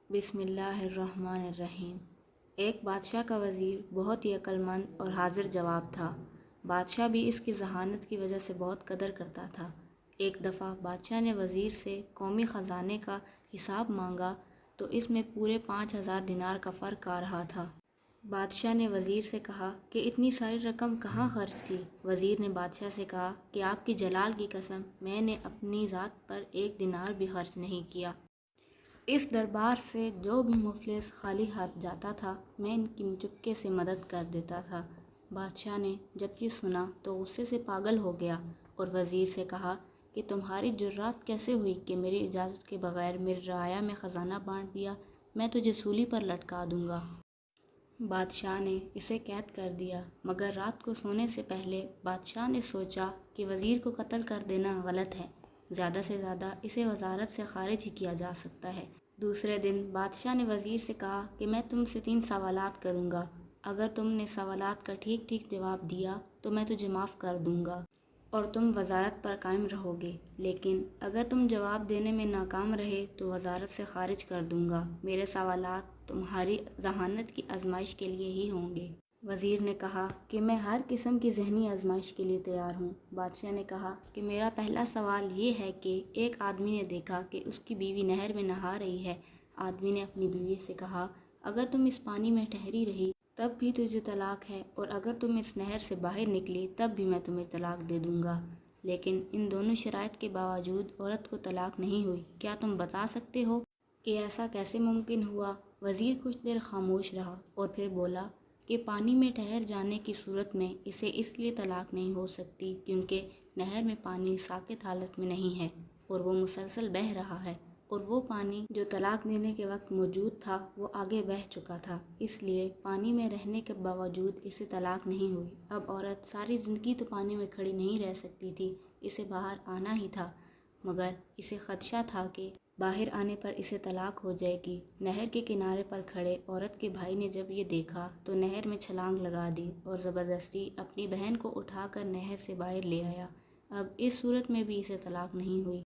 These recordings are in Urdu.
بسم اللہ الرحمن الرحیم۔ ایک بادشاہ کا وزیر بہت ہی عقل مند اور حاضر جواب تھا۔ بادشاہ بھی اس کی ذہانت کی وجہ سے بہت قدر کرتا تھا۔ ایک دفعہ بادشاہ نے وزیر سے قومی خزانے کا حساب مانگا تو اس میں پورے 5000 دینار کا فرق آ رہا تھا۔ بادشاہ نے وزیر سے کہا کہ اتنی ساری رقم کہاں خرچ کی؟ وزیر نے بادشاہ سے کہا کہ آپ کی جلال کی قسم، میں نے اپنی ذات پر 1 دینار بھی خرچ نہیں کیا۔ اس دربار سے جو بھی مفلس خالی ہاتھ جاتا تھا میں ان کی چپکے سے مدد کر دیتا تھا۔ بادشاہ نے جب یہ سنا تو غصے سے پاگل ہو گیا اور وزیر سے کہا کہ تمہاری جرات کیسے ہوئی کہ میری اجازت کے بغیر میری رعایا میں خزانہ بانٹ دیا؟ میں تجھے سولی پر لٹکا دوں گا۔ بادشاہ نے اسے قید کر دیا، مگر رات کو سونے سے پہلے بادشاہ نے سوچا کہ وزیر کو قتل کر دینا غلط ہے، زیادہ سے زیادہ اسے وزارت سے خارج ہی کیا جا سکتا ہے۔ دوسرے دن بادشاہ نے وزیر سے کہا کہ میں تم سے 3 سوالات کروں گا، اگر تم نے سوالات کا ٹھیک ٹھیک جواب دیا تو میں تجھے معاف کر دوں گا اور تم وزارت پر قائم رہو گے، لیکن اگر تم جواب دینے میں ناکام رہے تو وزارت سے خارج کر دوں گا۔ میرے سوالات تمہاری ذہانت کی آزمائش کے لیے ہی ہوں گے۔ وزیر نے کہا کہ میں ہر قسم کی ذہنی آزمائش کے لیے تیار ہوں۔ بادشاہ نے کہا کہ میرا پہلا سوال یہ ہے کہ ایک آدمی نے دیکھا کہ اس کی بیوی نہر میں نہا رہی ہے۔ آدمی نے اپنی بیوی سے کہا اگر تم اس پانی میں ٹھہری رہی تب بھی تجھے طلاق ہے، اور اگر تم اس نہر سے باہر نکلی تب بھی میں تمہیں طلاق دے دوں گا، لیکن ان دونوں شرائط کے باوجود عورت کو طلاق نہیں ہوئی۔ کیا تم بتا سکتے ہو کہ ایسا کیسے ممکن ہوا؟ وزیر کچھ دیر خاموش رہا اور پھر بولا کہ پانی میں ٹھہر جانے کی صورت میں اسے اس لیے طلاق نہیں ہو سکتی کیونکہ نہر میں پانی ساکت حالت میں نہیں ہے اور وہ مسلسل بہہ رہا ہے، اور وہ پانی جو طلاق دینے کے وقت موجود تھا وہ آگے بہہ چکا تھا، اس لیے پانی میں رہنے کے باوجود اسے طلاق نہیں ہوئی۔ اب عورت ساری زندگی تو پانی میں کھڑی نہیں رہ سکتی تھی، اسے باہر آنا ہی تھا، مگر اسے خدشہ تھا کہ باہر آنے پر اسے طلاق ہو جائے گی۔ نہر کے کنارے پر کھڑے عورت کے بھائی نے جب یہ دیکھا تو نہر میں چھلانگ لگا دی اور زبردستی اپنی بہن کو اٹھا کر نہر سے باہر لے آیا۔ اب اس صورت میں بھی اسے طلاق نہیں ہوئی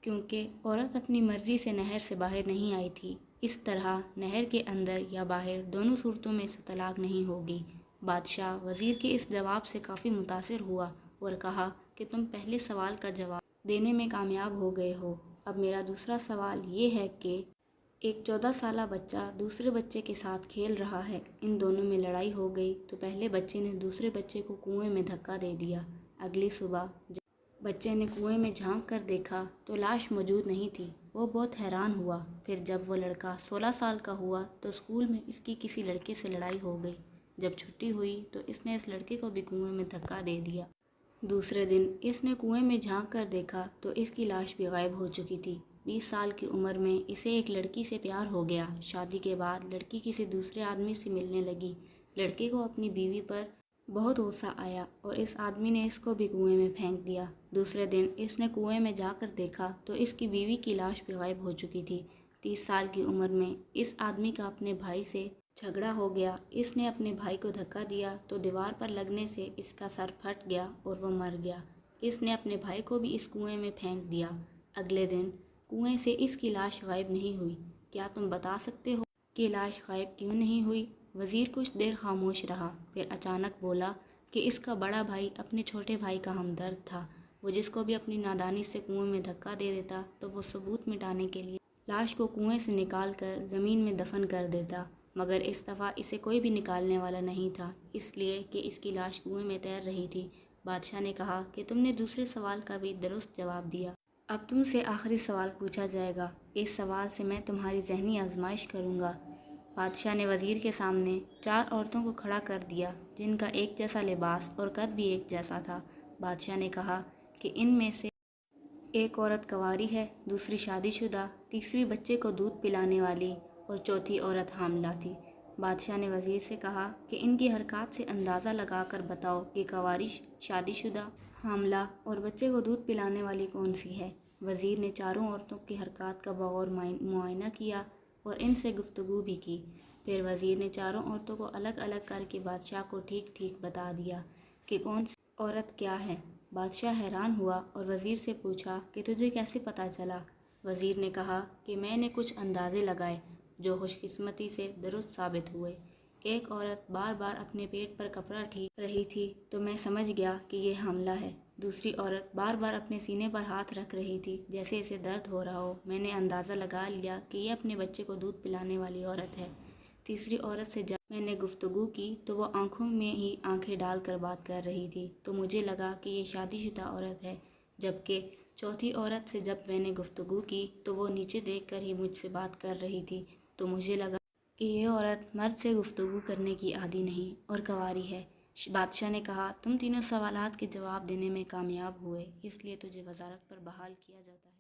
کیونکہ عورت اپنی مرضی سے نہر سے باہر نہیں آئی تھی۔ اس طرح نہر کے اندر یا باہر دونوں صورتوں میں اسے طلاق نہیں ہوگی۔ بادشاہ وزیر کے اس جواب سے کافی متاثر ہوا اور کہا کہ تم پہلے سوال کا جواب دینے میں کامیاب ہو گئے ہو۔ اب میرا دوسرا سوال یہ ہے کہ ایک 14 سالہ بچہ دوسرے بچے کے ساتھ کھیل رہا ہے، ان دونوں میں لڑائی ہو گئی تو پہلے بچے نے دوسرے بچے کو کنویں میں دھکا دے دیا۔ اگلی صبح جب بچے نے کنویں میں جھانک کر دیکھا تو لاش موجود نہیں تھی، وہ بہت حیران ہوا۔ پھر جب وہ لڑکا 16 سال کا ہوا تو اسکول میں اس کی کسی لڑکے سے لڑائی ہو گئی، جب چھٹی ہوئی تو اس نے اس لڑکے کو بھی کنویں میں دھکا دے دیا۔ دوسرے دن اس نے کنویں میں جھانک کر دیکھا تو اس کی لاش بھی غائب ہو چکی تھی۔ 20 سال کی عمر میں اسے ایک لڑکی سے پیار ہو گیا۔ شادی کے بعد لڑکی کسی دوسرے آدمی سے ملنے لگی۔ لڑکے کو اپنی بیوی پر بہت غصہ آیا اور اس آدمی نے اس کو بھی کنویں میں پھینک دیا۔ دوسرے دن اس نے کنویں میں جا کر دیکھا تو اس کی بیوی کی لاش بھی غائب ہو چکی تھی۔ 30 سال کی عمر میں اس آدمی کا اپنے بھائی سے جھگڑا ہو گیا۔ اس نے اپنے بھائی کو دھکا دیا تو دیوار پر لگنے سے اس کا سر پھٹ گیا اور وہ مر گیا۔ اس نے اپنے بھائی کو بھی اس کنویں میں پھینک دیا۔ اگلے دن کنویں سے اس کی لاش غائب نہیں ہوئی۔ کیا تم بتا سکتے ہو کہ لاش غائب کیوں نہیں ہوئی؟ وزیر کچھ دیر خاموش رہا، پھر اچانک بولا کہ اس کا بڑا بھائی اپنے چھوٹے بھائی کا ہمدرد تھا، وہ جس کو بھی اپنی نادانی سے کنویں میں دھکا دے دیتا تو وہ ثبوت مٹانے کے لیے لاش کو کنویں سے نکال کر زمین میں دفن کر دیتا، مگر اس دفعہ اسے کوئی بھی نکالنے والا نہیں تھا، اس لیے کہ اس کی لاش کنویں میں تیر رہی تھی۔ بادشاہ نے کہا کہ تم نے دوسرے سوال کا بھی درست جواب دیا، اب تم سے آخری سوال پوچھا جائے گا، اس سوال سے میں تمہاری ذہنی آزمائش کروں گا۔ بادشاہ نے وزیر کے سامنے 4 عورتوں کو کھڑا کر دیا جن کا ایک جیسا لباس اور قد بھی ایک جیسا تھا۔ بادشاہ نے کہا کہ ان میں سے ایک عورت کنواری ہے، دوسری شادی شدہ، تیسری بچے کو دودھ پلانے والی اور چوتھی عورت حاملہ تھی۔ بادشاہ نے وزیر سے کہا کہ ان کی حرکات سے اندازہ لگا کر بتاؤ کہ کنواری، شادی شدہ، حاملہ اور بچے کو دودھ پلانے والی کون سی ہے۔ وزیر نے چاروں عورتوں کی حرکات کا بغور معائنہ کیا اور ان سے گفتگو بھی کی۔ پھر وزیر نے چاروں عورتوں کو الگ الگ کر کے بادشاہ کو ٹھیک ٹھیک بتا دیا کہ کون سی عورت کیا ہے۔ بادشاہ حیران ہوا اور وزیر سے پوچھا کہ تجھے کیسے پتہ چلا؟ وزیر نے کہا کہ میں نے کچھ اندازے لگائے۔ جو خوش قسمتی سے درست ثابت ہوئے۔ ایک عورت بار بار اپنے پیٹ پر کپڑا ٹھیک رہی تھی تو میں سمجھ گیا کہ یہ حاملہ ہے۔ دوسری عورت بار بار اپنے سینے پر ہاتھ رکھ رہی تھی جیسے اسے درد ہو رہا ہو۔ میں نے اندازہ لگا لیا کہ یہ اپنے بچے کو دودھ پلانے والی عورت ہے۔ تیسری عورت سے جب میں نے گفتگو کی تو وہ آنکھوں میں ہی آنکھیں ڈال کر بات کر رہی تھی تو مجھے لگا کہ یہ شادی شدہ عورت ہے، جبکہ چوتھی عورت سے جب میں نے گفتگو کی تو وہ نیچے دیکھ کر ہی مجھ سے بات کر رہی تھی تو مجھے لگا کہ یہ عورت مرد سے گفتگو کرنے کی عادی نہیں اور کنواری ہے۔ بادشاہ نے کہا، تم تینوں سوالات کے جواب دینے میں کامیاب ہوئے، اس لیے تجھے وزارت پر بحال کیا جاتا ہے۔